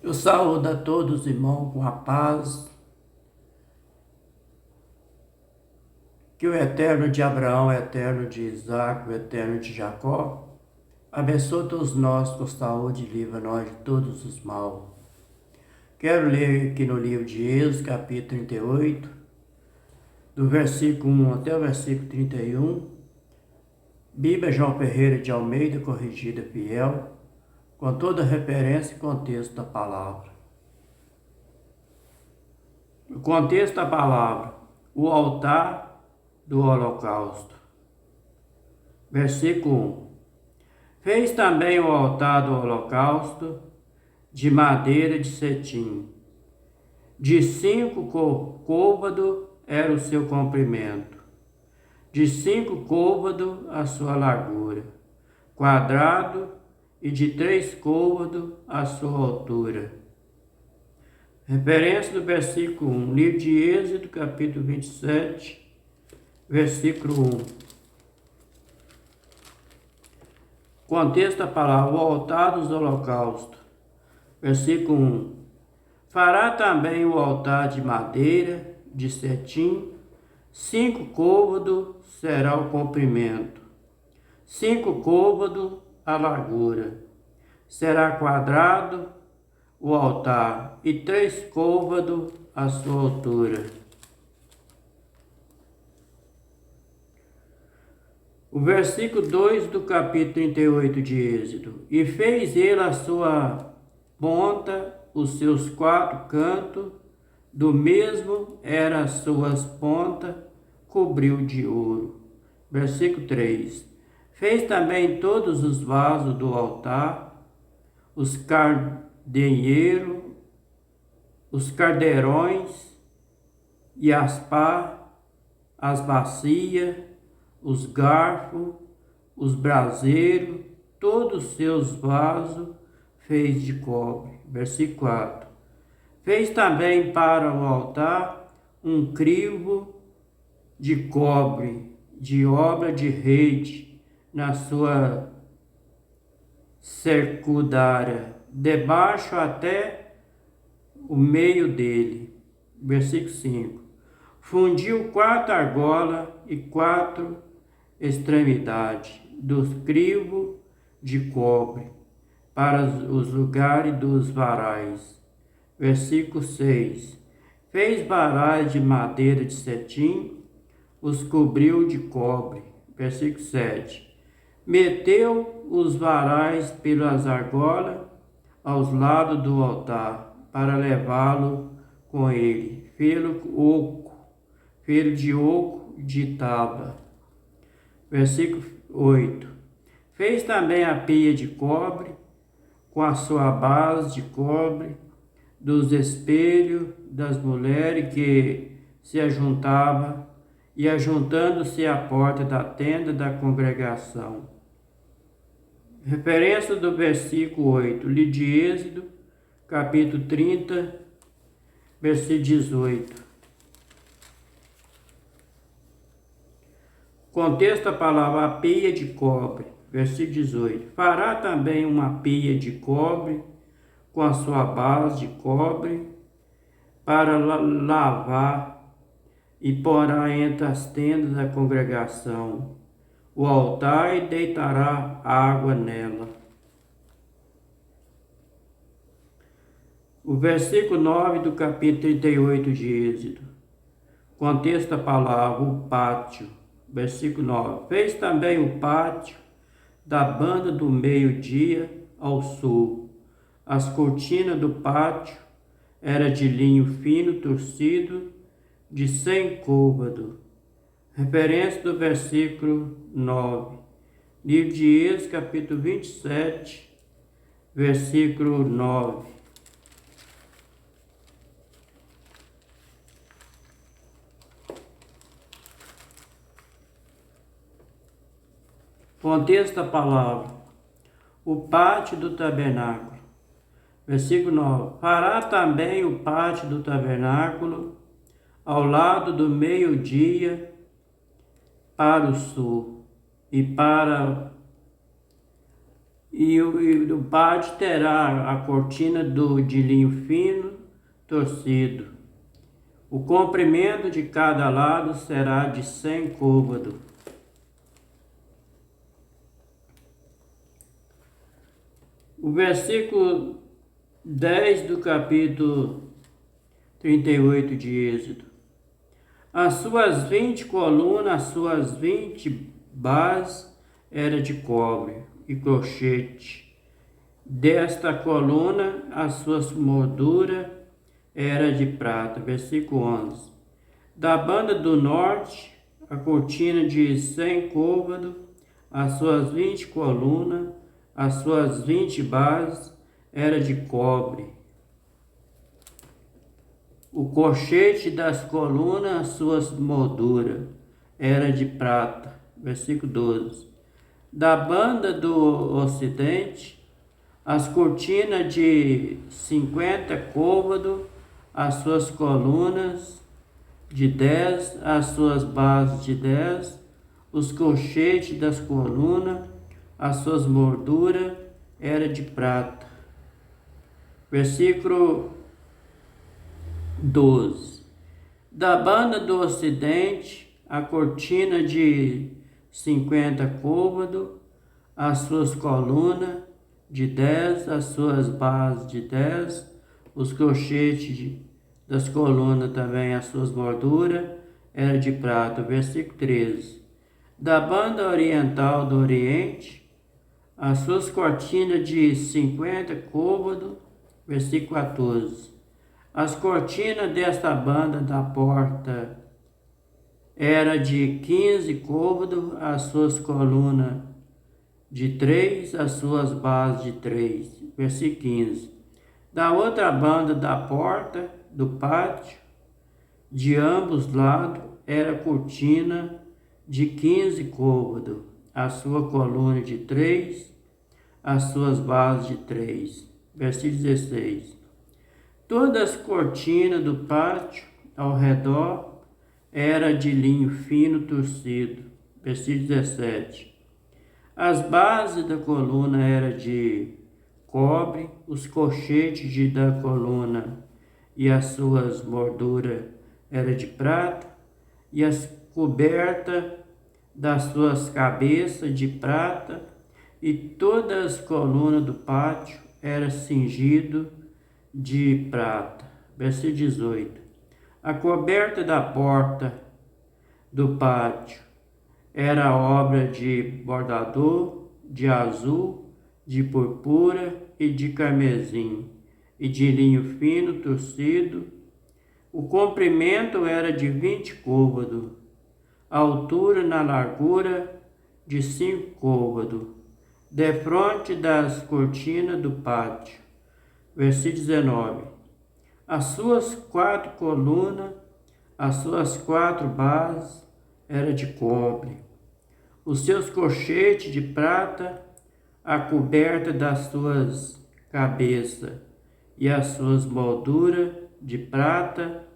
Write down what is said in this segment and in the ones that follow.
Eu saúdo a todos, irmãos, com a paz que o eterno de Abraão, o eterno de Isaac, o eterno de Jacó, abençoe todos nós com saúde e livra nós de todos os maus. Quero ler aqui no livro de Êxodo, capítulo 38, do versículo 1 até o versículo 31, Bíblia João Ferreira de Almeida, corrigida fiel, com toda referência e contexto da palavra. O contexto da palavra: o altar do holocausto. Versículo 1. Fez também o altar do holocausto de madeira de cetim. De 5 côvados era o seu comprimento, de 5 côvados a sua largura, quadrado, e de 3 côvados a sua altura. Referência do versículo 1, livro de Êxodo, capítulo 27, versículo 1. Contexto da palavra: o altar dos holocaustos. Versículo 1. Fará também o altar de madeira, de cetim, 5 côvados será o comprimento, 5 côvados a largura. Será quadrado o altar, e 3 côvados a sua altura. O versículo 2 do capítulo 38 de Êxodo. E fez ele a sua ponta, os seus 4 cantos, do mesmo eram as suas pontas, cobriu de ouro. Versículo 3. Fez também todos os vasos do altar, os cardeneiros, os caldeirões e as pá, as bacias, os garfos, os braseiros, todos os seus vasos fez de cobre. Versículo 4. Fez também para o altar um crivo de cobre, de obra de rede, na sua cercudária, debaixo até o meio dele. Versículo 5. Fundiu 4 argolas e 4 extremidades dos crivos de cobre para os lugares dos varais. Versículo 6. Fez varais de madeira de cetim, os cobriu de cobre. Versículo 7. Meteu os varais pelas argolas aos lados do altar, para levá-lo com ele. Fê-lo de oco de taba. Versículo 8. Fez também a pia de cobre, com a sua base de cobre, dos espelhos das mulheres que se ajuntavam, e ajuntando-se à porta da tenda da congregação. Referência do versículo 8, livro de Êxodo, capítulo 30, versículo 18. Contexto da palavra: a pia de cobre. Versículo 18. Fará também uma pia de cobre, com a sua base de cobre, para lavar, e porá entre as tendas da congregação o altar, e deitará água nela. O versículo 9 do capítulo 38 de Êxodo. Contexto da palavra: o pátio. Versículo 9. Fez também o pátio da banda do meio-dia ao sul. As cortinas do pátio eram de linho fino torcido, de 100 côvados. Referência do versículo 9. Livro de Êxodo, capítulo 27, versículo 9. Contexto da palavra: o pátio do tabernáculo. Versículo 9. Fará também o pátio do tabernáculo ao lado do meio-dia para o sul, e para e o pátio terá a cortina de linho fino torcido. O comprimento de cada lado será de 100 côvados. O versículo 10 do capítulo 38 de Êxodo. As suas 20 colunas, as suas 20 bases era de cobre e crochete. Desta coluna, as suas molduras era de prata. Versículo 11. Da banda do norte, a cortina de 100 côvados, as suas 20 colunas, as suas 20 bases era de cobre. O colchete das colunas, as suas molduras era de prata. Versículo 12. Da banda do ocidente, as cortinas de 50 côvados, as suas colunas de 10, as suas bases de 10, os colchetes das colunas, as suas molduras era de prata. Versículo 12. Da banda do ocidente, a cortina de 50 côvados, as suas colunas de 10, as suas bases de 10, os colchetes das colunas também, as suas molduras era de prata. Versículo 13. Da banda oriental do oriente, as suas cortinas de 50 côvados. Versículo 14. As cortinas desta banda da porta era de 15 côvados, as suas colunas de 3, as suas bases de 3. Versículo 15. Da outra banda da porta do pátio, de ambos lados, era cortina de 15 côvados, a sua coluna de 3, as suas bases de 3. Versículo 16. Todas as cortinas do pátio ao redor era de linho fino torcido. Versículo 17. As bases da coluna eram de cobre, os colchetes da coluna e as suas molduras eram de prata, e as cobertas das suas cabeças de prata, e todas as colunas do pátio eram cingidas de prata. Versículo 18. A coberta da porta do pátio era obra de bordador, de azul, de purpura e de carmesim, e de linho fino torcido. O comprimento era de 20 côvados, a altura na largura de 5 côvados, defronte das cortinas do pátio. Versículo 19. As suas 4 colunas, as suas 4 bases era de cobre, os seus colchetes de prata, a coberta das suas cabeças e as suas molduras de prata.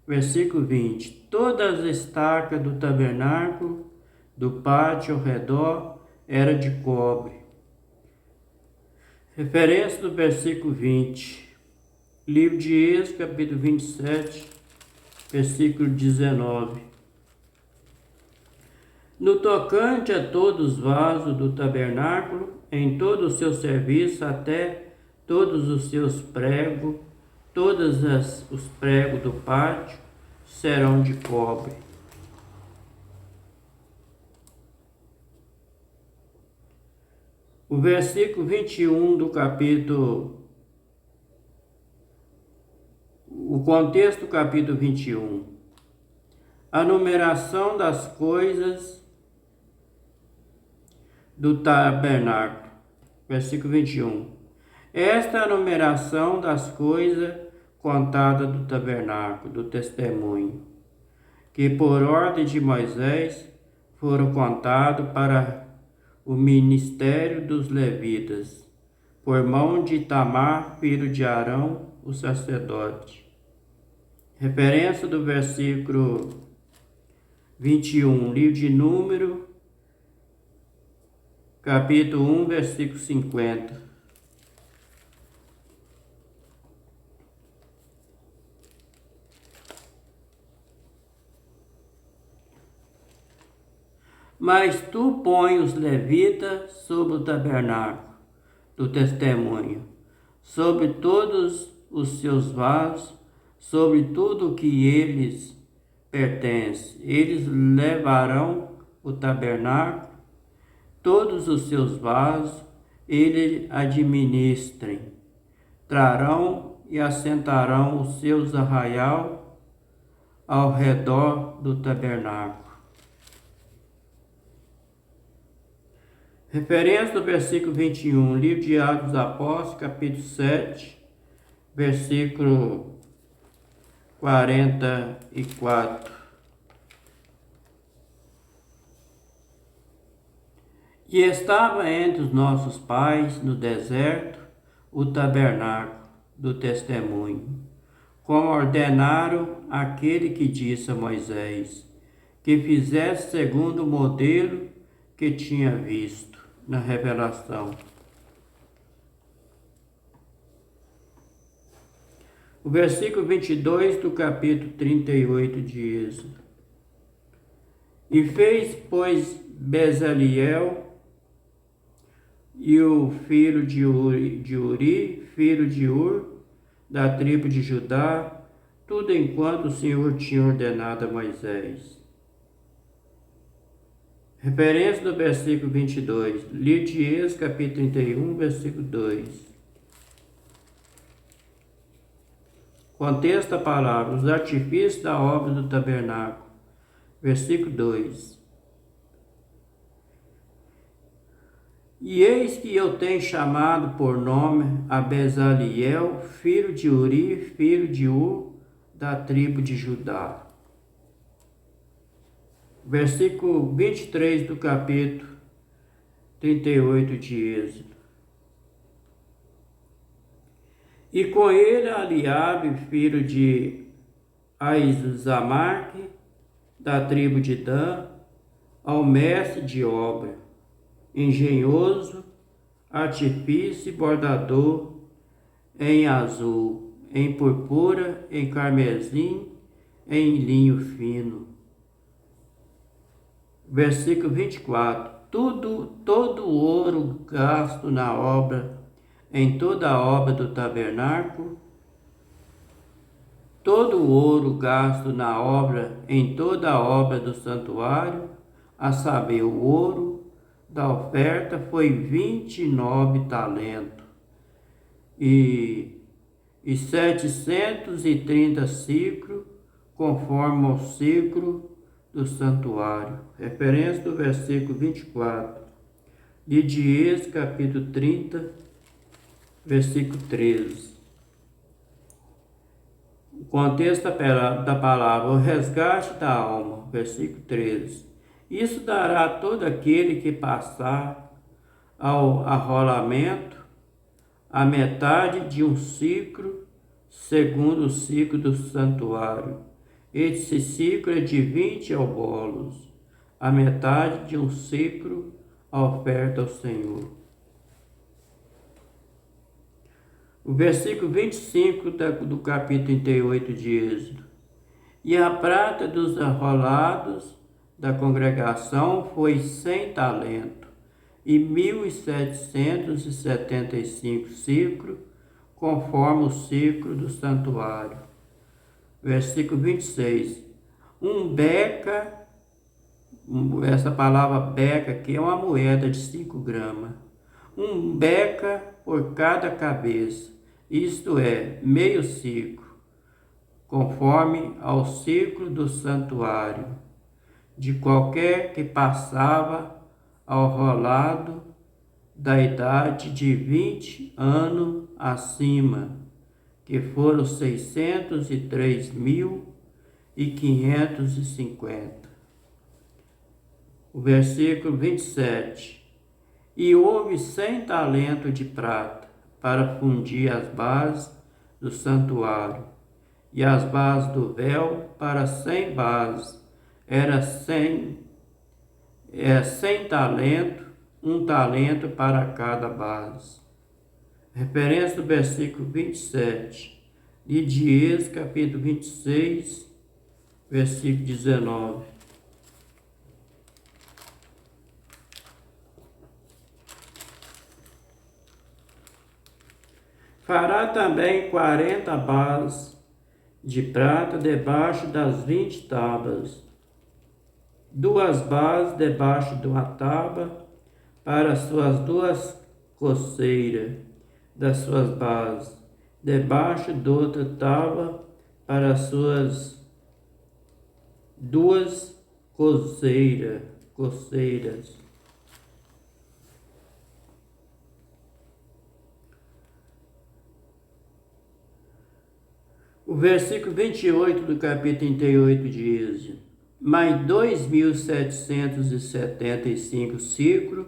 Versículo 20. Todas as estacas do tabernáculo, do pátio ao redor, era de cobre. Referência do versículo 20. Livro de Êxodo, capítulo 27, versículo 19. No tocante a todos os vasos do tabernáculo, em todo o seu serviço, até todos os seus pregos, todos os pregos do pátio serão de cobre. O versículo 21 do capítulo, o contexto do capítulo 21. A numeração das coisas do tabernáculo. Versículo 21. Esta é a numeração das coisas contadas do tabernáculo, do testemunho, que por ordem de Moisés foram contados para o ministério dos levitas, por mão de Itamar, filho de Arão, o sacerdote. Referência do versículo 21, livro de Número, capítulo 1, versículo 50. Mas tu põe os levitas sobre o tabernáculo do testemunho, sobre todos os seus vasos, sobre tudo o que eles pertence. Eles levarão o tabernáculo, todos os seus vasos, eles administrem. Trarão e assentarão os seus arraial ao redor do tabernáculo. Referência do versículo 21, livro de Atos dos Apóstolos, capítulo 7, versículo 44. E estava entre os nossos pais no deserto o tabernáculo do testemunho, como ordenaram aquele que disse a Moisés, que fizesse segundo o modelo que tinha visto na revelação. O versículo 22 do capítulo 38 de Êxodo. E fez, pois, Bezaliel e o filho de Uri, filho de Ur, da tribo de Judá, tudo enquanto o Senhor tinha ordenado a Moisés. Referência do versículo 22, livro de Êxodo, capítulo 31, versículo 2. Contexto da palavra, os artifícios da obra do tabernáculo. Versículo 2. E eis que eu tenho chamado por nome a Bezaliel, filho de Uri, filho de Ur, da tribo de Judá. Versículo 23 do capítulo 38 de Êxodo. E com ele Eliabe, filho de Aizamarque, da tribo de Dan, ao mestre de obra, engenhoso, artifício e bordador, em azul, em purpura, em carmesim, em linho fino. Versículo 24. Todo o ouro gasto na obra, em toda a obra do tabernáculo, todo o ouro gasto na obra, em toda a obra do santuário, a saber, o ouro da oferta foi 29 talentos e 730 ciclos, conforme ao ciclo do santuário. Referência do versículo 24, de Êxodo, capítulo 30, versículo 13. O contexto da palavra, o resgate da alma, versículo 13. Isso dará a todo aquele que passar ao arrolamento a metade de um ciclo, segundo o ciclo do santuário. Esse ciclo é de 20 albolos, a metade de um ciclo, a oferta ao Senhor. O versículo 25 do capítulo 38 de Êxodo. E a prata dos arrolados da congregação foi 100 talentos e 1.775 ciclos, conforme o ciclo do santuário. Versículo 26. Beca, essa palavra beca aqui é uma moeda de 5 gramas. Beca por cada cabeça, isto é, meio ciclo, conforme ao ciclo do santuário, de qualquer que passava ao rolado da idade de 20 anos acima, que foram 603.550. O versículo 27. E houve 100 talentos de prata para fundir as bases do santuário, e as bases do véu para 100 bases. Era 100 talentos, um talento para cada base. Referência do versículo 27 de Êxodo, capítulo 26, versículo 19. Fará também 40 bases de prata debaixo das 20 tábuas, 2 bases debaixo de uma tábua para as suas 2 coceiras das suas bases, debaixo de outra tábua para as suas 2 coceiras. O versículo 28 do capítulo 38 de Êxodo. Mais 2.775 ciclos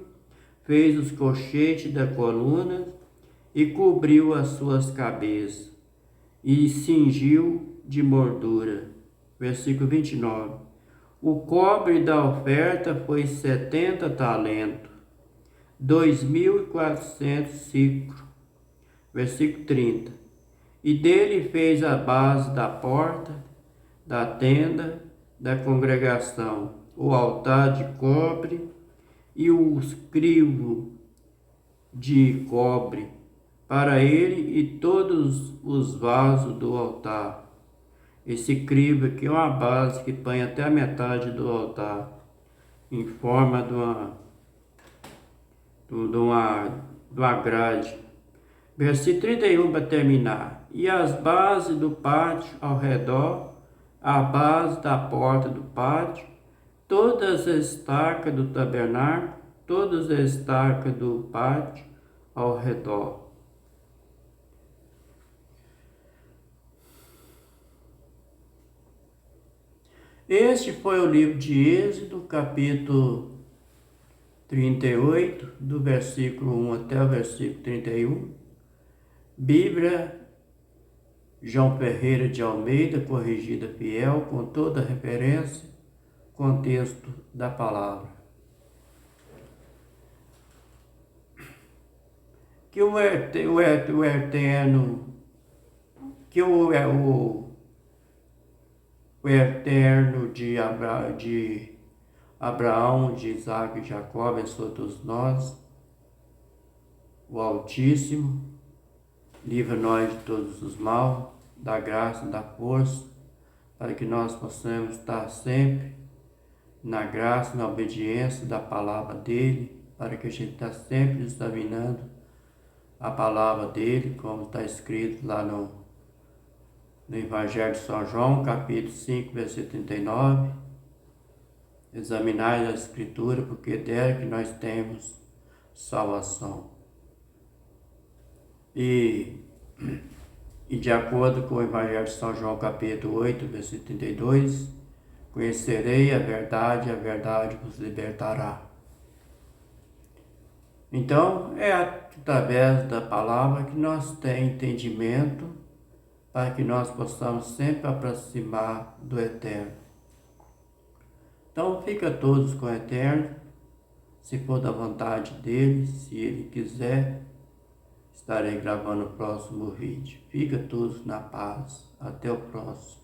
fez os colchetes da coluna e cobriu as suas cabeças e cingiu de moldura. Versículo 29. O cobre da oferta foi 70 talentos, 2.400 ciclos. Versículo 30. E dele fez a base da porta, da tenda, da congregação, o altar de cobre e os crivos de cobre, para ele e todos os vasos do altar. Esse crivo aqui é uma base que põe até a metade do altar, em forma de uma grade. Versículo 31 para terminar. E as bases do pátio ao redor, a base da porta do pátio, todas as estacas do tabernáculo, todas as estacas do pátio ao redor. Este foi o livro de Êxodo, capítulo 38, do versículo 1 até o versículo 31. Bíblia João Ferreira de Almeida, corrigida fiel, com toda a referência, contexto da palavra. Que o eterno de Abraão, de Isaac e Jacó, abençoe todos nós, o Altíssimo, livra nós de todos os maus, da graça e da força, para que nós possamos estar sempre na graça, na obediência da palavra dele, para que a gente está sempre examinando a palavra dele, como está escrito lá no Evangelho de São João, capítulo 5, versículo 39. Examinai a Escritura, porque dela que nós temos salvação. E de acordo com o Evangelho de São João, capítulo 8, versículo 32, conhecerei a verdade vos libertará. Então, é através da palavra que nós temos entendimento para que nós possamos sempre aproximar do Eterno. Então, fica todos com o Eterno, se for da vontade dele, se ele quiser, estarei gravando o próximo vídeo. Fica todos na paz. Até o próximo.